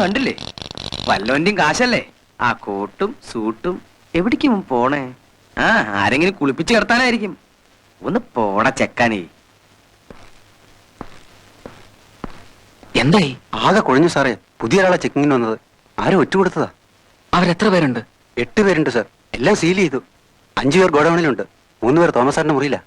കണ്ടില്ലേ വല്ലോന്റെയും കാശല്ലേ ആ കോട്ടും സൂട്ടും. എവിടേക്കും പോണേ? ആ ആരെങ്കിലും കുളിപ്പിച്ച് കിടത്താനായിരിക്കും. ഒന്ന് പോണ ചെക്കാനേ. എന്തായി? ആകെ കുഴഞ്ഞു സാറേ. പുതിയ ഒരാളെ ചെക്കിങ്ങിന് വന്നത്. ആരും ഒറ്റ കൊടുത്തതാ. അവരെത്ര പേരുണ്ട്? 8 പേരുണ്ട് സാർ. എല്ലാം സീൽ ചെയ്തു. 5 പേർ ഗോഡൌണിലുണ്ട്. 3 പേർ തോമസ് സാറിന്റെ മുറിയില്ല.